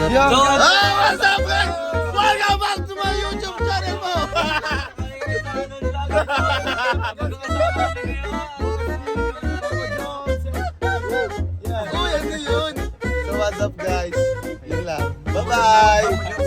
Yo, what's up guys? Welcome back to my YouTube channel po! Uy, ano yun? So what's up guys? Yun lang. Bye-bye!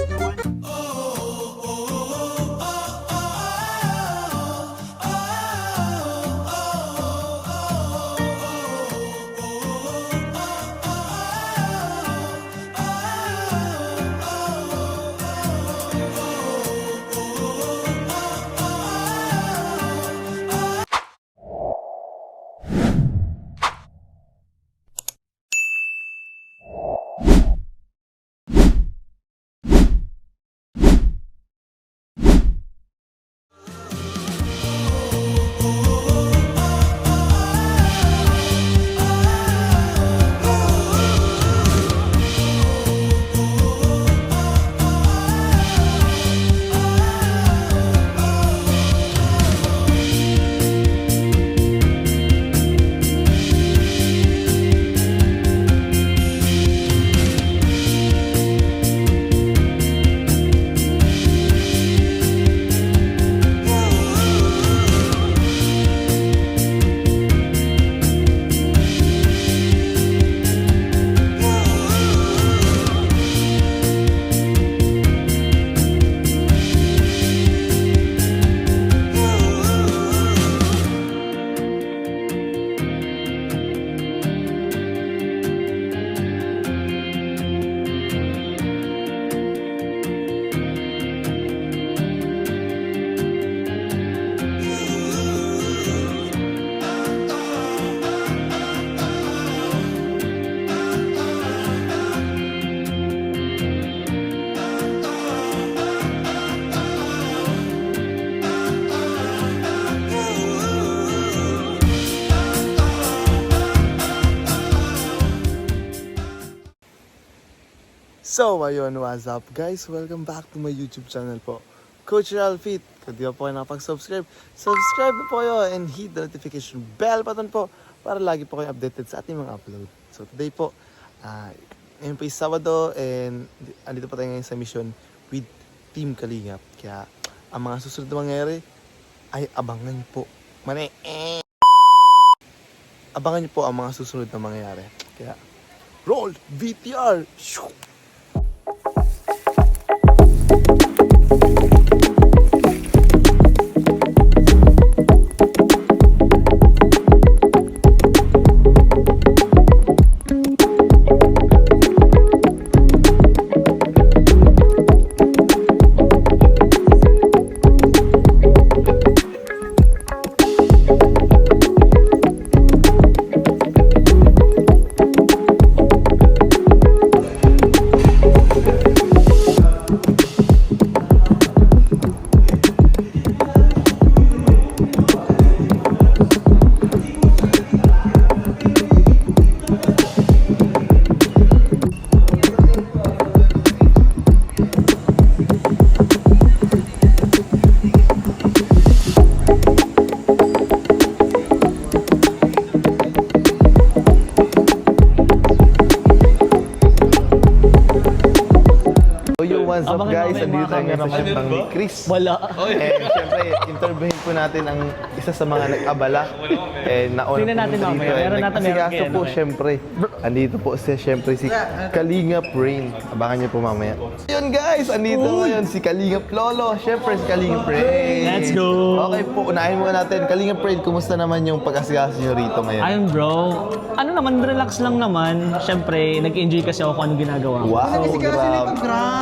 So, ayun, what's up guys? Welcome back to my YouTube channel po. Coach Ralphit. Kung di pa po kayo nakapag-subscribe, subscribe na po kayo and hit the notification bell button po para lagi po kayo updated sa ating mga upload. So, today po, ngayon po is Sabado and andito po tayo ngayon sa mission with Team Kalingap. Kaya, ang mga susunod na mangyayari ay abangan niyo po. Abangan niyo po ang mga susunod na mangyayari. Kaya, roll VTR! What's up guys? Andito tayo ngayon sa Siyembang ni Chris. Wala. And syempre, interviewin po natin ang isa sa mga nag-abala. And nauna Tingnan natin po mamaya. dito. Meron natin Nagkasikaso meron po kayo, syempre. Andito po syempre si Kalingap Rain. Abangan niyo po mamaya. Ayun guys, andito ngayon si Kalingap Lolo. Syempre si Kalingap Rain. Let's go! Okay po, unahin muna natin. Kalingap Rain, kumusta naman yung pagkasikaso niyo rito ngayon? Ayun bro, ano naman, relax lang naman. Siyempre, nag-enjoy kasi ako kung anong ginagawa ko. Wow, grabe.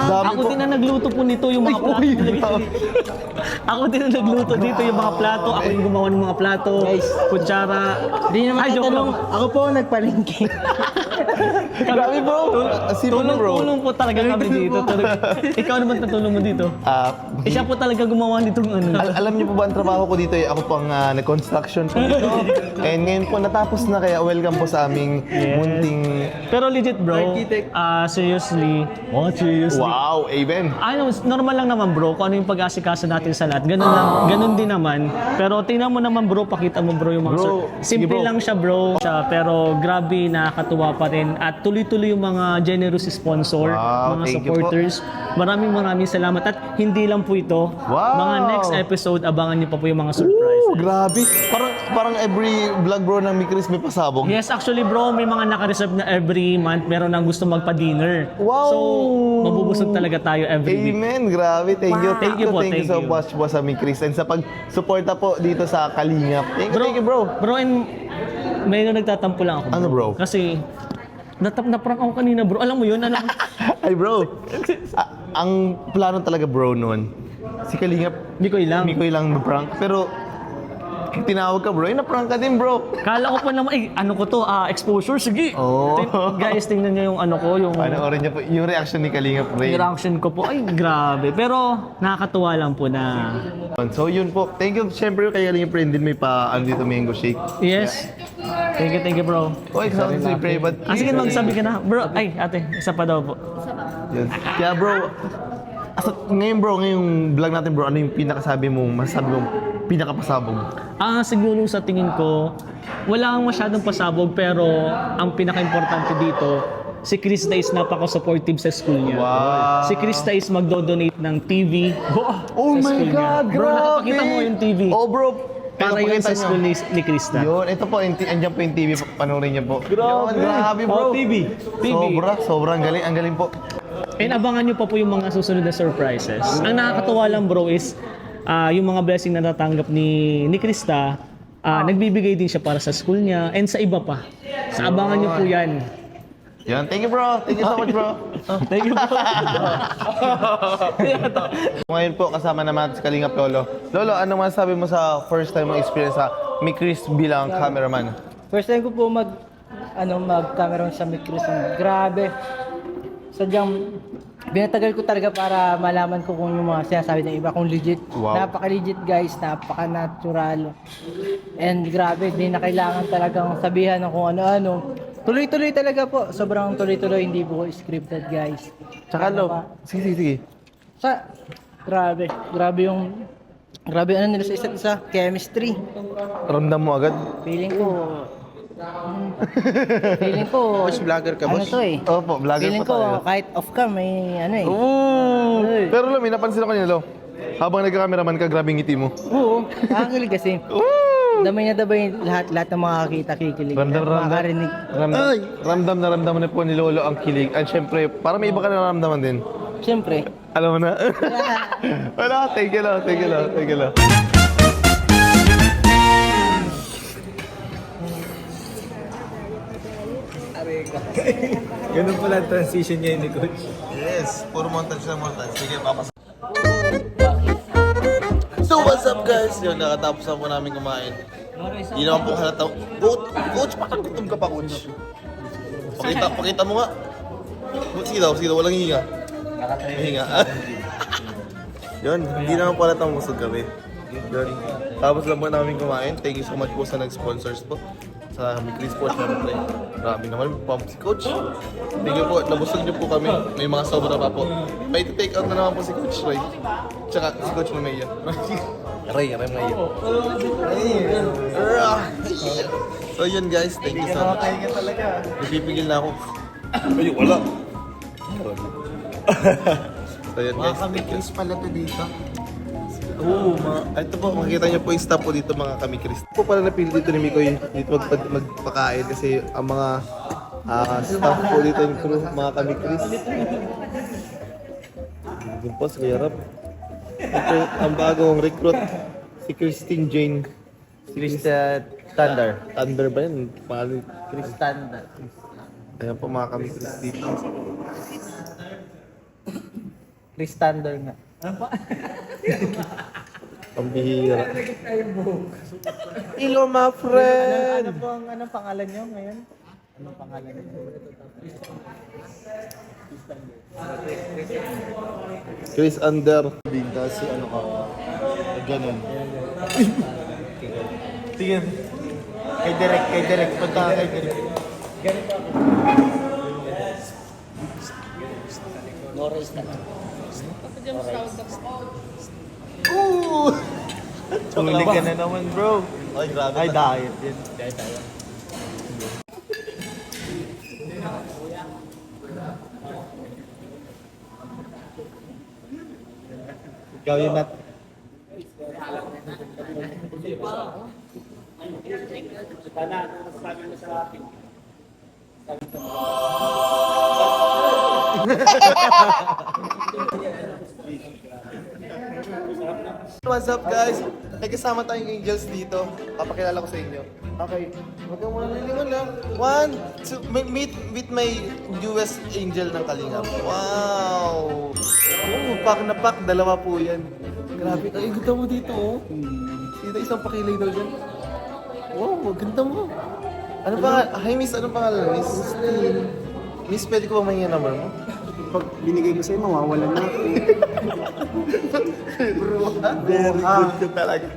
Dami Ako po. din na nagluto po nito yung mga plato. Ako din na nagluto dito yung mga plato. Ako yung gumawa ng mga plato. Kutsara. Di naman Ay, joke tatanong. lang. Ako po nagpalingki. Grabe bro. Sino na bro? Tulong po talaga kami dito. Ikaw naman natulong mo dito. Siya po talaga gumawa nitong ano. Alam niyo po ba ang trabaho ko dito? Ako po ang nag-construction po dito. And ngayon po natapos na, kaya welcome po sa aming munting... Pero legit bro, seriously. What seriously? Wow, amen. Ano, normal lang naman bro, kung ano yung pag-asikaso natin sa lahat. Ganun lang, ganun din naman. Pero tingnan mo naman bro, pakita mo bro yung mga Bro, sige, simple bro. lang siya bro. Pero grabe, nakakatuwa pa rin. At tuloy tuloy-tuloy yung mga generous sponsor, Wow, mga thank you po. supporters. Maraming salamat. At hindi lang po ito. Wow. Mga next episode, abangan niyo pa po yung mga surprise. Oh, grabe. Parang every vlog bro ng Mikris may pasabog. Yes, actually bro, may mga naka-reserve na every month. Meron nang gusto magpa-dinner. Wow. So, mabubusog talaga tayo every week. Amen. Grabe. Thank you. Thank you po, Thank you thank so you. much po sa Mikris and sa pag-suporta po dito sa Kalingap. Thank you bro. Bro, and may nagtatampo lang ako. Ano, bro? Kasi, na-prank ako kanina bro. Alam mo yun? Ay bro. Ang plano talaga bro noon. Si Kalingap, Hindi ko ilang. Mikoy lang na-prank. Pero, tinawag ka bro, na-prank ka din bro. Kala ko pa naman, ano ko to, exposure, sige. Oh. Guys, tingnan nyo yung ano ko, yung Panoorin niyo po yung reaction ni Kalingap Ray. reaction ko po. Ay, grabe. Pero, nakakatuwa lang po na, So yun po. Thank you. Siyempre kay Kalingap Ray din may dito mango shake. yes. Thank you bro. Oy, kasama si Pray, but Sige, magsabi ka na. Bro, ay, ate, isa pa daw po. Yes. Kaya bro, ngayong vlog natin bro, ano yung masasabi mo pinakapasabog? Siguro sa tingin ko, wala kang masyadong pasabog, pero ang pinaka-importante dito, si Krista is napaka-supportive sa school niya. Wow. Si Krista is magdo-donate ng TV. Oh sa my school God, niya. Bro, grabe! nakapakita mo yung TV. Oh bro, Para yun sa school ni Krista. Yun, ito po, andyan po yung TV, panoorin niyo po. Grabe bro. Oh, TV. Sobrang galing, ang galing po. And abangan nyo pa po yung mga susunod na surprises. Ang nakakatawa lang bro is, yung mga blessing na natatanggap ni Krista, nagbibigay din siya para sa school niya and sa iba pa. Sa abangan nyo po yan. Yan, thank you bro. Thank you so much bro. Thank you po. Ngayon po, kasama naman si Kalingap Lolo. Lolo, ano masasabi mo sa first time mo experience sa Mikris bilang cameraman? First time ko po mag-camera sa Mikris. Grabe. Sadyang binatagal ko talaga para malaman ko kung yung mga sinasabi ng iba kung legit. Wow. Napaka-legit guys, napaka-natural. And grabe, di na kailangan talagang sabihan ng kung ano-ano. Tuloy-tuloy talaga po. Sobrang tuloy-tuloy, hindi po scripted guys. Tsaka lo, sige. Grabe ano nila sa isa't isa, chemistry. Ramdam mo agad? Feeling ko, Vlogger ka, ano to eh. Opo, vlogger Feeling pa tayo. ko, kahit off-cam, may ano eh. Oo! Ay. Pero lo, may napansin ako niya, lo. Habang nagka-cameraman ka, grabe ngiti mo. Oo, nakakilig kasi. Damay na damay lahat ng mga kakita kikilig. Ramdam. Makakarinig. Ramdam na ramdam na po ni Lolo ang kilig. At syempre, para may iba ka na naramdaman din. Siyempre. Alam mo na? Wala, thank you lang. Ganun pala ang transition niya ni Coach. Yes, puro montage. Sige, papas. So what's up guys? Yun, nakatapos na po namin kumain. Hindi naman po halata. Coach, parang gutom ka pa, Coach. Pakita mo nga. Sige daw, walang hihinga. Hihinga. Yun, hindi naman po halata musog kami. Yun. Tapos lang po namin kumain. Thank you so much po sa nag-sponsors po. Sa Mikris po, syempre. Grabe naman, pump si Coach. Thank you po, nabusog niyo po kami. May mga sobra pa po. May take out na naman po si Coach Roy. Tsaka si Coach Mamaya. Ray Mamaya. So yun guys, thank you so much. Napipigil na ako. Ay, wala. So yun guys, thank you. Pala to dito. Oo, ito po, makikita niyo po yung staff po dito mga kamikris. Po pala napili dito ni Mikoy dito magpakain kasi ang mga staff po dito yung crew, mga kamikris. Yun po, si Kuya Rap. Ito ang bagong recruit, si Christine Jane. Thunder. Thunder ba yun? Pangalan ni Chris. Thunder. Ayan po mga kamikris dito. Chris Thunder nga. Pambihira. Hello, my friend! Anong pangalan niyo ngayon? Anong pangalan niyo? Chris Under. Kasi ano ka? Ganun. Tingin. Kay direct. Punta ka kay direct. Tulig ka na naman, bro. Ay, grabe. Ay, diet. Yun. Ikaw yun na. What's up guys? May kasama tayong angels dito. Papakilala ko sa inyo. Okay. Huwag kang muna lilingon na. One, two, meet my newest angel ng Kalingap. Wow! Oh, pack na pack. Dalawa po yan. Grabe. Ay, ganda mo dito oh. Dito isang pakilay daw dyan. Wow, ganda mo. Ano pa? Hi Miss, anong pangalan? Miss? Miss, pwede ko ba mahingi number mo? Pag binigay ko sa'yo, mawawalan na. Very good ka talaga.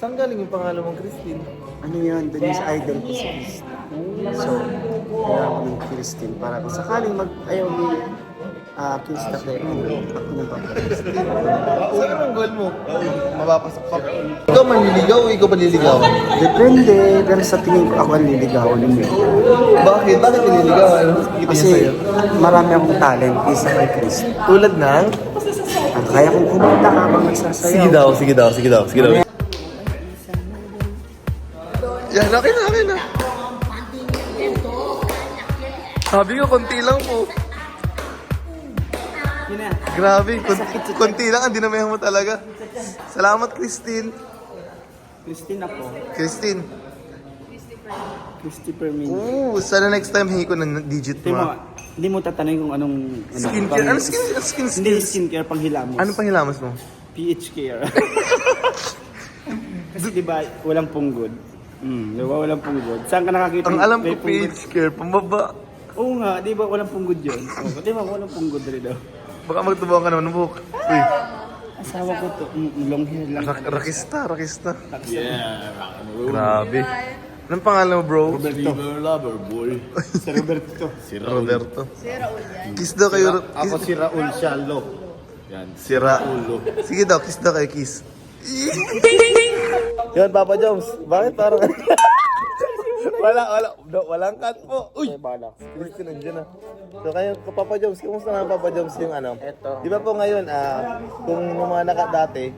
Saan galing yung pangalan mong Christine? Ano yan? Denise idol ko si Christine. So, kaya ako ng Christine. Para kung sakaling ayaw ni kiss ka tayo, ako na ba? Saan ang goal mo? Mapapasok pa. Ikaw manliligaw o ikaw manliligaw? Depende. Pero sa tingin ko ako ang liligawan ninyo. Bakit? Bakit nililigaw? Ano kita niya Kasi sa'yo? marami akong talent isa kay Christine. Tulad ng? Kaya kung kumanta habang nagsasayaw. Sige daw. Yan, akin na. Sabi ko, konti lang po. Grabe, konti lang, ang dinamihan mo talaga. Salamat, Christine. Christine ako. Christine. Christy Permin. Sana next time hingi ko ng digit mo. ah. Hindi mo tatanungin kung anong... Skincare? Ano skin? Hindi skincare, panghilamos. Anong panghilamos mo? PH care. Kasi di ba walang punggod? Di ba walang punggod? Saan ka nakakita? Ang alam may ko, punggod? page care, pambaba. Oo nga, di ba walang punggod yun? Di ba walang punggod rin daw? Baka magtubuhan ka naman ng buhok. Uy, Asawa ko to, long hair lang. rakista. Yeah, Grabe. Anong pangalan mo, bro? lover boy. Si Roberto. Roberto. Kiss daw kayo. Ako si Raul Shallo. Yan. Si Raul. Sige daw, kiss daw kayo, kiss. Yun, Papa Joms. Bakit parang... walang cut po. Uy! Christy, nandiyan na. So kayo, Papa Joms, kumusta nga Papa Joms yung ano? Eto. Di ba po ngayon, kung yung mga dati,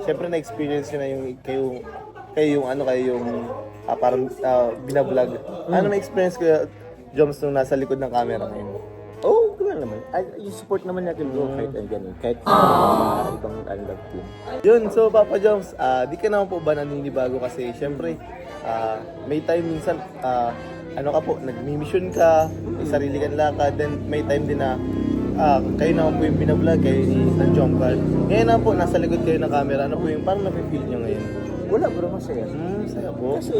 syempre na-experience nyo na yung kayo yung parang binablog. Ano na-experience ko, Joms, nung nasa likod ng camera ngayon? Oh, gano'n naman. Yung support naman natin bro, kahit ang ganun. Kahit ibang love team. Yun, so Papa Joms, di ka naman po ba naninibago kasi syempre, may time minsan, ano ka po, nagmi-mission ka, may sarili kang lakad, then may time din na kayo naman po yung binablog, kayo ni San Jomcar. Ngayon na po, nasa likod kayo ng camera, ano po yung, parang napipil nyo ngayon? Wala bro, masaya. Saya po. Kasi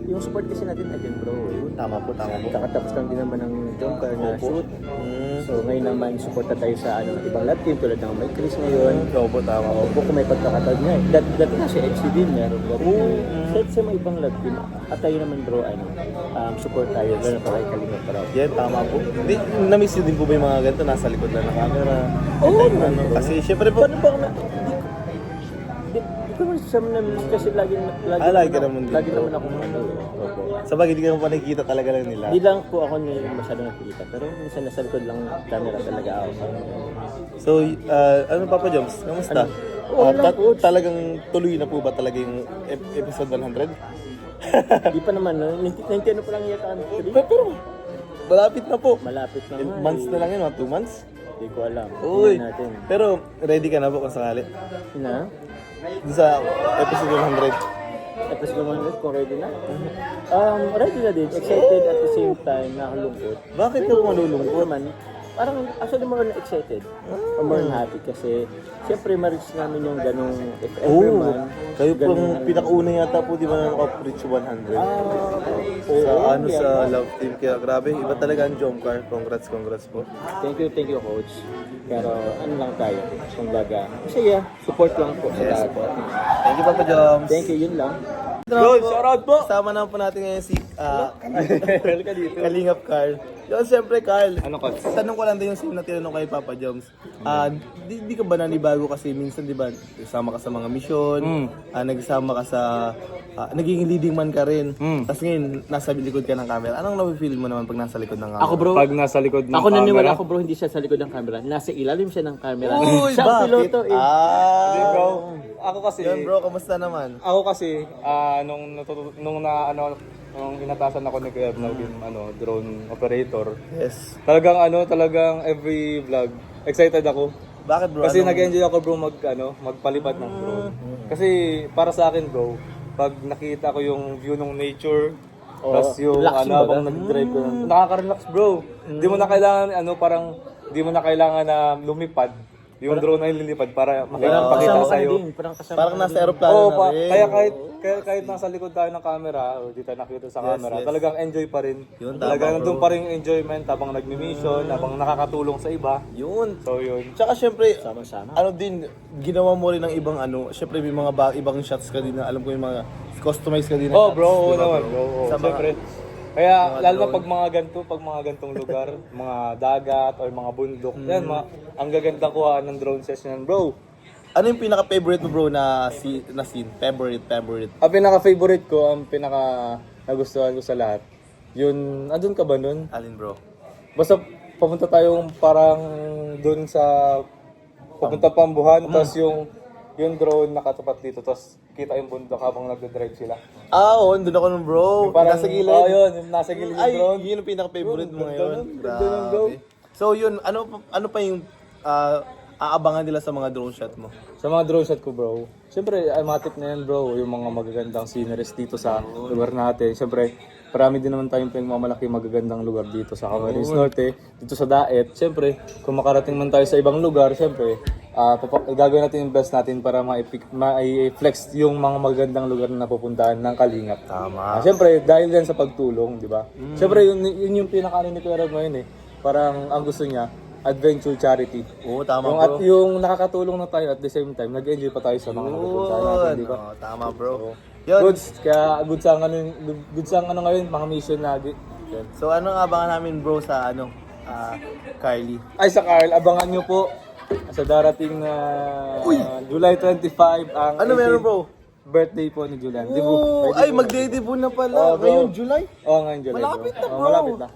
yung support kasi natin again bro. Tama po. Kakatapos lang din naman ng Jomcar na Opo. shoot. So ngayon naman, support na tayo sa ibang love team tulad ng may Chris ngayon. Opo, tama po. Opo, kung may pagkakataon nga. Dati nga si FC din meron. Kahit sa mga ibang love team, at tayo naman bro, support tayo. Lalo para kay Kalinga para. Yan, tama po. Di, na-miss nyo din po ba yung mga ganito, nasa likod lang ng camera? Oo, Ano, kasi syempre po, Paano ba Di ko naman siya namin kasi lagi lagi ka naman din, lagi bro. naman ako opo. sa bagay, di ka naman pa nakikita talaga lang nila. Di lang po ako masyadong nakikita pero minsan nasa likod lang camera talaga ako. So, ano Papa Joms, kamusta? Talagang tuloy na po ba talaga yung episode 100? Di pa naman, no? 90 ano pa lang yata ang Pero, malapit na po. malapit na nga. Months na lang yun, mga 2 months? Hindi ko alam. Uy, Tingnan natin. pero ready ka na po kung sakali? Na? Doon sa episode 100. Episode 100 kung ready na? Ready na din. Excited at the same time, nakalungkot. Bakit ka malulungkot? Naman, parang actually more na excited or more na happy kasi siyempre ma-reach namin yung ganong if ever man. Kayo ganung- pong pinakauna yata po di ba na naka-reach 100? Sa love team. Kaya grabe, iba talaga ang Jomcar. Congrats po. Thank you coach. Pero ano lang tayo, kumbaga, masaya, support lang po sa lahat. Thank you Papa Joms. Thank you, yun lang. Good, shoutout po! Kasama naman po natin ngayon si Carl ka dito. Kalingap Carl. Yun, siyempre Carl. Ano, Coach? Tanong ko lang din yung same na tinanong kay Papa Joms. Di ka ba nanibago kasi minsan, di ba, nagsama ka sa mga misyon, nagsama ka sa, naging leading man ka rin. Tapos ngayon, nasa likod ka ng camera. Anong nafe-feel mo naman pag nasa likod ng camera? Ako bro, Pag nasa likod ng ako camera. naniwala ako bro, hindi siya sa likod ng camera. Nasa ilalim siya ng camera. Uy, Siya ang bakit? piloto eh. Hindi bro, ako kasi, Yun bro, kamusta naman? nung inatasan ako ni Kuya na maging drone operator, Yes. talagang every vlog, excited ako. Bakit bro? Kasi Anong- nag-enjoy ako bro magpalipad ng drone. Kasi para sa akin bro, pag nakita ko yung view ng nature, tapos yung relaxing ba habang nag-drive ko, nakaka-relax bro. Hindi mo na kailangan di mo na kailangan na lumipad. Yung drone na lilipad para makipagpakita Kasama ka na sa'yo. din. Parang kasama Parang ka na nasa din. aeroplano Oo, na rin. kaya kahit nasa likod tayo ng camera o di tayo nakita sa camera, yes. talagang enjoy pa rin. Yun, tama, Talagang bro. nandun pa rin yung enjoyment habang nagmi-mission, habang nakakatulong sa iba. Yun. So yun. Tsaka syempre, Sama-sama. ano din, ginawa mo rin ng ibang syempre may mga ibang shots ka din na alam ko yung mga customize ka din na Oh shots, bro, oo di ba, naman bro. Oo, Sa mga- Siyempre. Kaya lalo na drone. pag mga gantong lugar, mga dagat or mga bundok, yan, ang gagandang kuha ng drone session bro. Ano yung pinaka-favorite mo bro na scene? Favorite. Ang pinaka-favorite ko, ang pinaka-nagustuhan ko sa lahat, yun, andun ka ba nun? Alin bro? Basta papunta tayong parang dun sa papunta Pambuhan, tapos yung drone nakatapat dito, tapos kita yung bundok habang nagde-drive sila. Oo, andun ako nun bro. Nasa gilid. Oh, yun, yung nasa gilid yung Ay, drone. yun yung pinaka-favorite mo Ganda ngayon. nun, ganda nun, bro. Grabe. So yun, ano pa yung aabangan nila sa mga drone shot mo? Sa mga drone shot ko bro, siyempre matip na yan bro, yung mga magagandang sceneries dito sa lugar natin. Siyempre, marami din naman tayong pinagmamalaki magagandang lugar dito sa Camarines Norte, dito sa Daet. Siyempre, kung makarating man tayo sa ibang lugar, siyempre, gagawin natin yung best natin para ma-flex yung mga magagandang lugar na napupuntahan ng Kalingap. Tama. Siyempre, dahil yan sa pagtulong, di ba? Siyempre, yun yung pinaka ni Kuya Rob ngayon eh. Parang ang gusto niya, adventure charity. Oo, tama Yung, bro. at yung nakakatulong na tayo at the same time, nag-enjoy pa tayo sa mga napupuntahan natin, di ba? Oo, tama bro. Yun. Goods, kaya goods ang ano ngayon, mga mission lagi. Yan. So ano ang abangan namin bro sa Carly? Ay sa Carl, abangan nyo po sa darating na July 25 ang Ano meron bro? birthday po ni Julian. Di ba? Oo, ay magde-debut na pala. Oh, bro. Ngayon July? Oo, ngayon July. Malapit na, bro. Malapit na.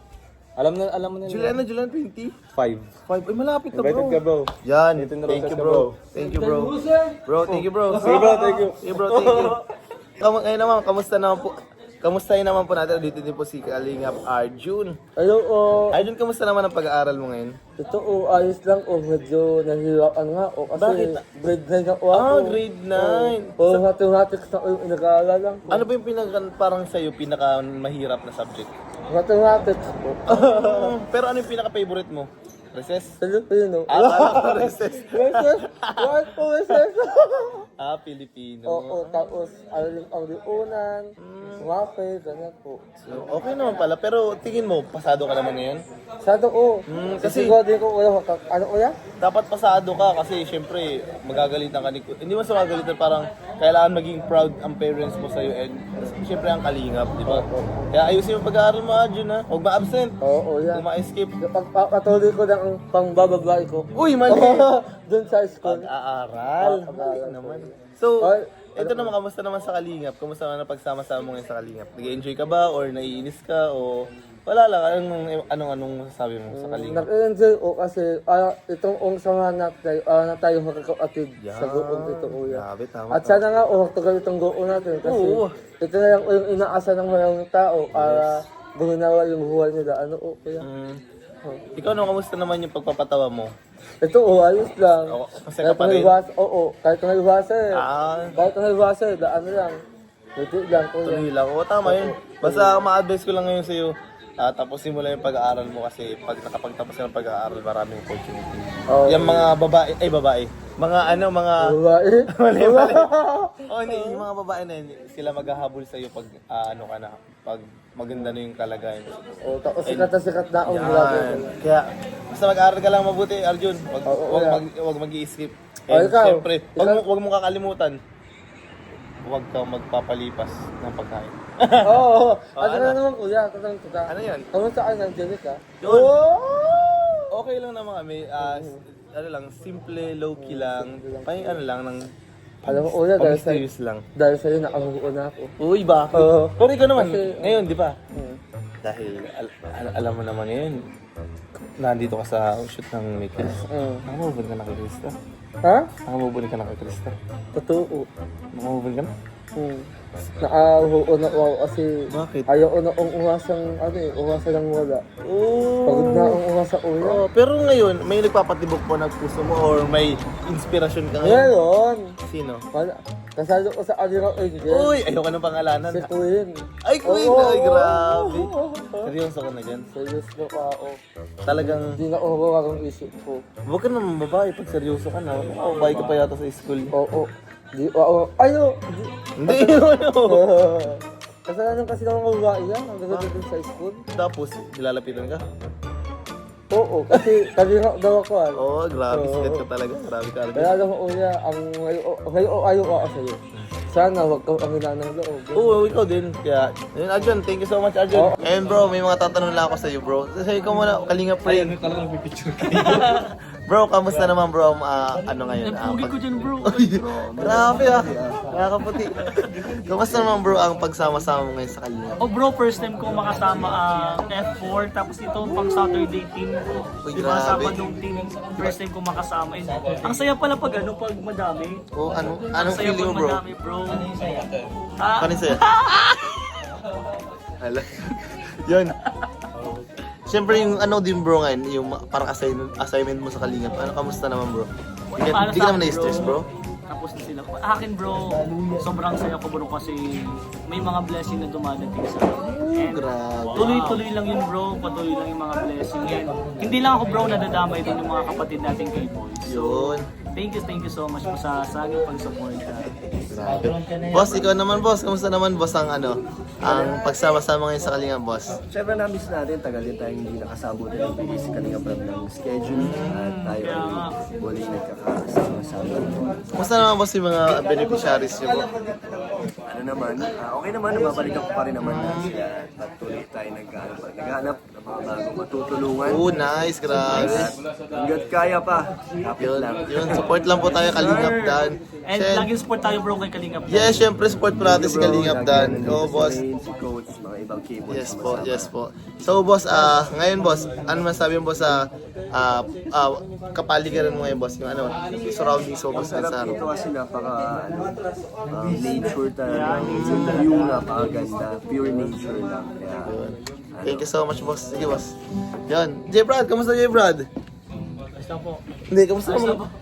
Alam mo na July na, July 20? 5. 5. Ay malapit na bro. Invited ka bro. Yan. Invited na Thank roses you ka, bro. bro. Thank you bro. Bro, thank you bro. Sige bro, thank you. Sige bro, thank you. Ngayon naman, kamustahin naman po natin. Dito din po si Kalingap Arjun. Hello, Arjun, kamusta naman ang pag-aaral mo ngayon? ito ayos lang, medyo nahihirapan nga, kasi Bakit? grade 9 ako ako. Grade 9. Mathematics na yung inag-aaral lang po. Ano ba yung parang sa'yo pinaka mahirap na subject? Mathematics po. Pero ano yung pinaka-favorite mo? Recess? Filipino. Akala ko recess. What po, recess? Filipino. Oo, tapos ang liunan, wape, ganyan po. So, okay naman pala. Pero tingin mo, pasado ka naman ngayon? Sado ko. kasi- Kasi ko din ko ulo, ano uya? Dapat pasado ka kasi syempre magagalitan ka hindi mo sa magagalitan, parang kailangan maging proud ang parents mo sa'yo and syempre ang kalingap, di ba? Kaya ayusin mo pag-aaral mo, Arjun ha. Huwag ma-absent. Oo, yan. Huwag ma-escape. Patuloy ko ng pangbababae ko. Uy, mali! Doon sa school. Pag-aaral. Mali naman. So, Ay, ito naman, kamusta naman sa kalingap? Kamusta naman ang pagsama-sama mo ngayon sa kalingap? Nag-enjoy ka ba or naiinis ka o wala lang? Anong masasabi mo sa kalingap? Nag-enjoy ko kasi itong samahan na tayo magkakapatid sa goon ito kuya. Grabe, tama. At sana nga tugal itong goon natin kasi Oo. ito na lang yung inaasa ng mga tao para guminawa yung buhay nila. Ano kuya? Ikaw naman, kamusta naman yung pagpapatawa mo? Ito ayos lang. Kasi ka pa rin? Kahit nalibasa eh. Ah, Kahit nalibasa eh, daan lang. Hindi lang kuya. tuloy lang. Oo, tama yun. Basta ma-advise ko lang ngayon sa'yo, tapusin mo lang yung pag-aaral mo kasi pag nakapagtapos ka ng pag-aaral, maraming opportunity. Oo. Yung mga babae. Mga Babae. mali. Oh, hindi, yung mga babae na yun, sila maghahabol sa'yo pag pag maganda na yung kalagayan. Tapos sikat na ang Yan. Kaya, basta mag-aaral ka lang mabuti, Arjun. Oo, Wag mag-i-skip. Oh, And ikaw? syempre, wag mo kakalimutan. huwag kang magpapalipas ng pagkain. Oo. Ano ano? na naman kuya, katanong kita. Ano yan? Kamusta ka ng Jenica? Yun. Okay lang naman kami. Ano lang, simple, low-key lang. Pahing ano lang, ng Alam mo kuya, pag-mysterious lang. dahil sa'yo nakamuko na ako. Uy, bakit? Oo. Pero ikaw naman, Kasi- ngayon, di ba? Dahil alam mo naman ngayon, nandito ka sa shoot ng Mikkel. Nakamubun ka na kay Krista. Ha? Nakamubun ka na kay Krista. Totoo. Nakamubun ka na? Nakahuko na ako kasi Bakit? ayaw ko na kong uwasa lang wala. Pagod na akong uwasa kuya. Oh, pero ngayon, may nagpapatibok po ng puso mo or may inspirasyon ka ngayon? Ngayon, Sino? kasalo ko sa Alira Angel. Uy, ayoko ng pangalanan. Si Queen. Ay, Queen! Oo. Ay, grabe. Seryoso ka na dyan? Seryoso ka ako. Talagang, Hindi na overwag ang isip ko. huwag ka naman babae pag seryoso ka na. Babae ka pa yata sa school. Oo. Ayo! Hindi, ano? Kasalanan kasi ng mga babae yan. Ang gagawin dun sa school. Tapos, nilalapitan ka? Oo, kasi kalira daw ako. Oo, grabe. Sikat ka talaga. Grabe ka. Kaya alam mo, Uya, ngayon ayaw ako sa'yo. Sana huwag kang angina ng loob. Oo, ikaw din. Kaya, yun, Arjun, thank you so much, Arjun. Ayun, bro, may mga tatanong lang ako sa iyo, bro. Sa'yo ka muna, Kalinga Friend. Ay, talagang pipicture Bro, kamusta naman, bro? Ano ngayon? Pugi ko dyan, bro. Grabe ah. Nakakaputi. Kamusta naman, bro, ang pagsama-sama mo ngayon sa Kalinga? Oh bro, first time ko makasama ang F4, tapos ito pang Saturday team. Uy, Di ba, grabe. Sabadong team, first time ko makasama. And, ang saya pala pag pag madami. Oh, anong Ang saya feeling pag mo, bro? madami, bro. Ah, Kanin sa'yo? Hala. Yun. Siyempre yung ano din bro ngayon, yung parang assignment mo sa Kalingap. Ano, kamusta naman bro? Hindi para ka sa naman akin, na-stress bro? tapos na sila. Akin bro, sobrang saya ko bro kasi may mga blessing na dumadating sa akin. And Grabe. tuloy-tuloy lang yun bro, patuloy lang yung mga blessing. And hindi lang ako bro, nadadamay din yung mga kapatid natin kay boys. Yun. Thank you so much po sa saging pag-support. Grabe. Boss, ikaw naman boss. Kamusta naman boss ang ano? Ang pagsama-sama ngayon sa Kalingap boss? Siyempre na-miss natin, tagal din tayong hindi nakasabot ng busy kanina pa ng schedule at tayo ay muling nagkakasama-sama. Kamusta naman boss yung mga beneficiaries nyo po? Ano naman, okay naman, nababalikan ko pa rin naman na sila at patuloy tayo naghahanap ng mga bagong matutulungan. Oh, nice. Grabe. At hanggat kaya pa, kapit Yun, lang. yun. Support lang po tayo Kalingap Dan. And laging support tayo bro kay Kalingap. Yes, syempre support po natin si Kalingap Dan. Oo, boss. Si Coach, mga ibang keyboard. Yes po, yes po. So boss, ngayon boss, ano masabi mo boss sa kapaligiran mo ngayon boss, yung ano, surroundings mo boss sa Sarap harap? dito kasi napaka nature talaga. Yung view napakaganda, pure nature lang. Kaya, Thank you so much boss. Sige boss. Yan. J Brad, kamusta J Brad? Basta po. Hindi,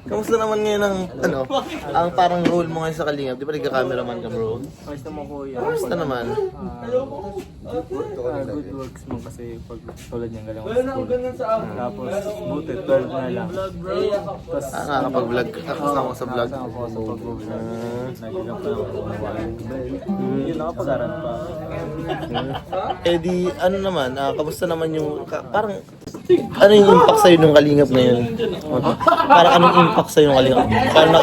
kamusta naman ngayon ang ano, ang parang role mo ngayon sa Kalingap? Di ba nagka-cameraman ka bro? Basta mo kuya. Kamusta naman? Good works mo kasi pag tulad niyang galang school. Tapos buti 12 na lang. Tapos Nakakapag-vlog ka, kasama ko sa vlog. kasama ko sa pag-vlog. Nagiging pa lang ako yun, nakapag-aral pa. Eh di, ano naman, kamusta naman yung, parang, ano yung impact sa'yo ng Kalingap ngayon? Parang anong impact sa'yo ng Kalingap?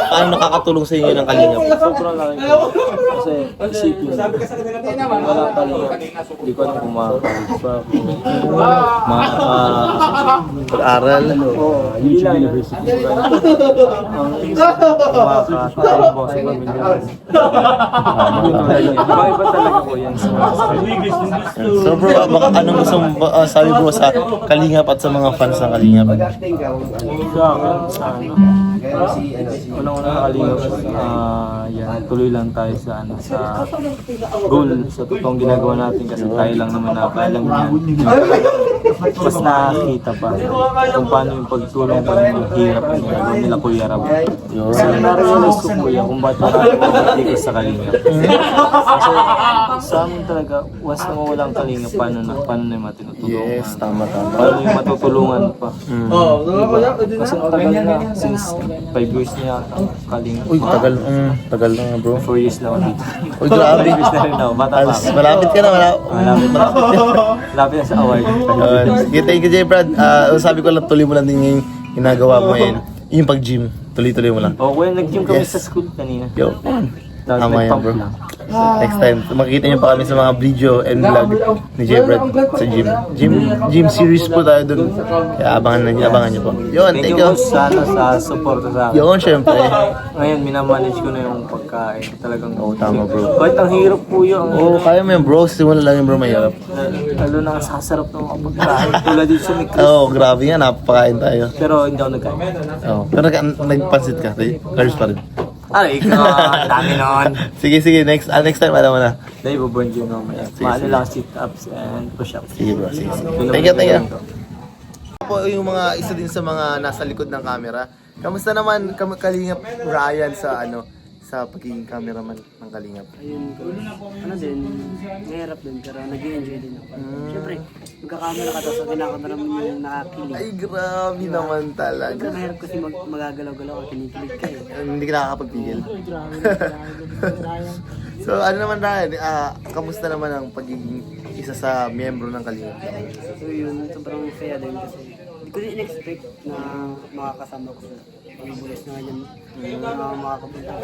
Paano nakakatulong sa inyo ng Kalingap? Sobrang laki ko. Kasi isipin, wala talaga. Hindi ko alam kung makakalit pa ako. Pag-aral? Hindi lang university ko lang. Ang makakatayin mo sa pamilya. Yun talaga. Iba talaga po yan sa So bro, baka anong gusto mo sabi bro sa Kalingap at sa mga fans ng Kalingap? mag-acting ka. sa akin, sa ano. Unang-una nakalingap, yan, tuloy lang tayo sa ano, sa goal, sa totoong ginagawa natin kasi tayo lang naman nakakaalam yan. Mas nakakita pa kung paano yung pagtulong pa ng hirap ng gagawin nila Kuya Rab. Kasi na-realize ko po yan kung ba't nakakalikas sa kalingap. Kasi sa amin talaga, once na mawalang kalingap, paano na yung matinutulungan. Yes, tama. Paano yung matutulungan pa. Kasi tagal na, since 5 years na yata, kalingap. Uy, tagal na nga bro. 4 years na ako dito. Uy, grabe. 5 years na rin ako, bata pa ako. Malapit ka na, Malapit na sa award. Sige, thank you J Brad. Sabi ko lang, tuloy mo lang din yung ginagawa mo ngayon. Yung pag-gym, tuloy-tuloy mo lang. O, kuya, nag-gym kami Yes. sa school kanina. Yo, Tama yan, bro. Next time, makikita niyo pa kami sa mga video and vlog ni Jebrad sa gym. Gym series po tayo dun. Kaya abangan niyo po. Yun, Thank thank you you. boss sana sa support sa akin. Yun, syempre. Ngayon, minamanage ko na yung pagkain. Talagang Tama, bro. kahit ang hirap po yun. Oo, kaya mo yan, bro. Simula lang yun, bro, mahirap. Lalo na ang sasarap ng mga pagkain. Tulad dito sa Mikro. Oo, grabe nga, napapakain tayo. Pero hindi ako nagkain. Oo, pero nagpansit ka, curse pa rin. Aray ko, dami nun. Sige, next time, alam mo na. Dahil buburn yun mamaya. Maano lang sit-ups and push-ups. Sige, bro, sige. Thank you. Po yung mga isa din sa mga nasa likod ng camera. Kamusta naman Kalingap Ryan sa pagiging cameraman ng Kalingap? Ayun, ano din, mahirap din, pero nag-i-enjoy din ako. Siyempre, magkakamera ka tapos kinakamera mo yung nakakilig. Ay, grabe naman talaga. Mahirap kasi magagalaw-galaw at kinikilig ka eh. Hindi ka nakakapagpigil. Grabe. So ano naman Ryan, kamusta naman ang pagiging isa sa miyembro ng Kalingap? So yun, sobrang saya din kasi hindi ko din in-expect na makakasama ko sa pag-boys na ganyan. Makakapunta ko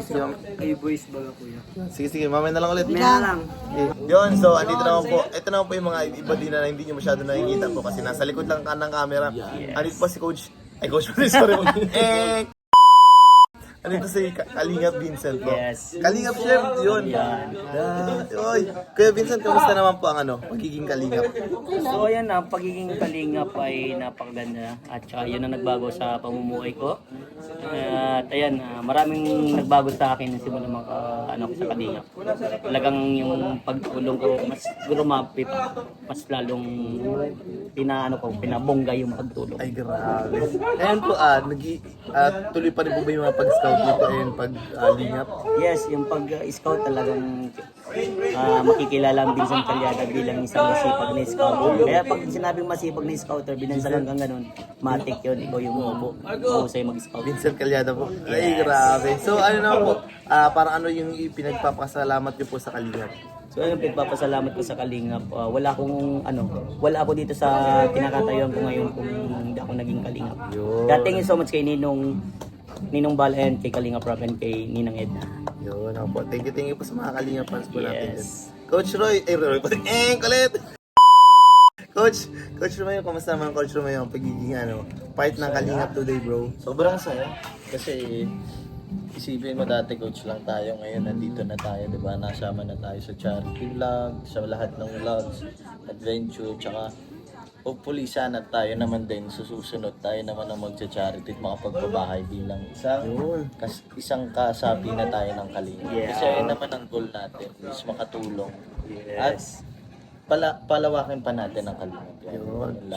sa ay boys baga kuya. Sige, mamaya na lang ulit. Maya lang. Yun, so andito naman po. Ito naman po yung mga iba din na hindi nyo masyado nakikita po kasi nasa likod lang ng camera. Andito pa si Coach. Ay, Coach, sorry. Andito si Kalingap Vincent po. Yes. Kalingap Chef, yun. Oy, Kuya Vincent, kamusta naman po ang pagiging Kalingap? So ayan na, pagiging kalingap ay napakaganda at saka yun ang nagbago sa pamumuhay ko. At ayan, maraming nagbago sa akin simula ko sa kalingap. Talagang yung pagtulong ko mas gumapit, mas lalong pinabongga yung pagtulong. Ay, grabe. Ayan po, tuloy pa rin po ba yung mga pag-scout dito and pag-lingap? Yes, yung pag-scout talagang makikilala ang Vincent Calyada bilang isang masipag na scouter. Kaya pag sinabing masipag na scouter, binansagan kang ganun, matik yun, ikaw yung umupo. Mahusay mag-scout. Vincent Calyada po. Ay, grabe. So, ano naman po, parang ano yung pinagpapasalamat niyo po sa Kalingap? So ayun, pinagpapasalamat ko sa Kalingap. Wala ako dito sa kinakatayuan ko ngayon kung hindi ako naging Kalingap. Kaya thank you so much kay Ninong Bal and kay Kalingap Rob and kay Ninang Edna. Yun, ako po. Thank you po sa mga Kalingap fans po natin. Yes. Coach Roy, kulit! Coach Romayo, kamusta naman Coach Romayo ang pagiging part ng Kalingap today, bro? Sobrang saya kasi isipin mo dati coach lang tayo, ngayon nandito na tayo, di ba? Nasama na tayo sa charity vlog, sa lahat ng vlogs, adventure, tsaka hopefully sana tayo naman din susunod tayo naman ang magcha-charity at makapagpabahay bilang isang kasapi na tayo ng Kalingap. Kasi ayun naman ang goal natin is makatulong at palawakin pa natin ang Kalingap.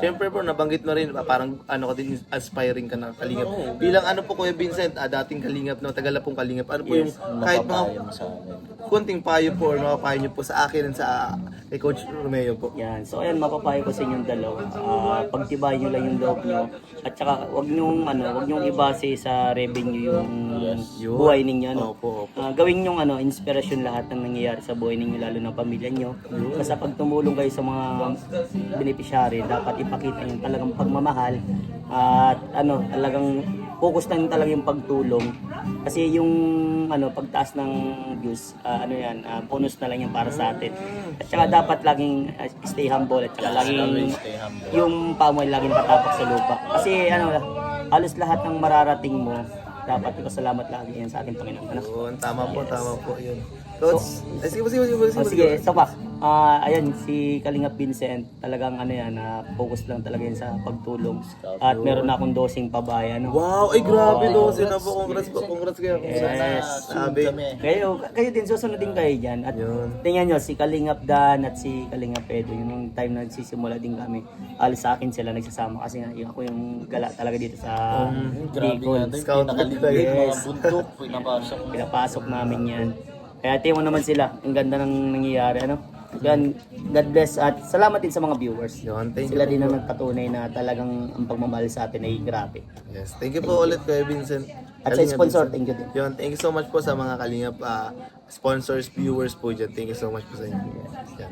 Siyempre bro, nabanggit mo rin, parang ka din, aspiring ka ng Kalingap. Bilang po Kuya Vincent, dating Kalingap, tagalapong Kalingap, ano po yung kahit mga sa amin. kunting payo po or mapapayo nyo po sa akin and sa kay Coach Romeo po? Yan. So ayan, mapapayo ko sa inyong dalawa. Pagtibayin nyo lang yung loob nyo. At saka wag nyong ibase sa revenue yung buhay ninyo. Gawin nyong inspirasyon lahat ng nangyayari sa buhay ninyo, lalo ng pamilya nyo. Basta pag tumulong kayo sa mga beneficiary, dapat ipakita yung talagang pagmamahal at talagang focus lang talaga yung pagtulong. Kasi yung pagtaas ng views, bonus na lang yan para sa atin. At saka dapat laging stay humble at saka laging yung pamo ay laging patapak sa lupa. Kasi halos lahat ng mararating mo, dapat ipasalamat lagi yan sa ating Panginoon. Tama po yun. Coach, sige. So ayan, si Kalingap Vincent, talagang focus lang talaga yan sa pagtulong. At meron na akong dosing pabayan. Wow, ay grabe dosin na po. Congrats kayo. Yes. Sabi. Kayo din, susunod din kayo dyan. At tingnan nyo, si Kalingap Dan at si Kalingap Edo, yung time na nagsisimula din kami, alis sa akin sila nagsasama kasi nga ako yung gala talaga dito sa Bicol. Scout Mga bundok, Pinapasok namin yan. Kaya tingnan mo naman sila, ang ganda ng nangyayari. Yan, God bless at salamat din sa mga viewers. Thank Sila you din ang nagpatunay na talagang ang pagmamahal sa atin ay grabe. Yes, thank you po ulit Kuya Vincent. At sa sponsor, thank you din. Thank you so much po sa mga Kalingap sponsors, viewers po dyan. Thank you so much po sa inyo. Yan.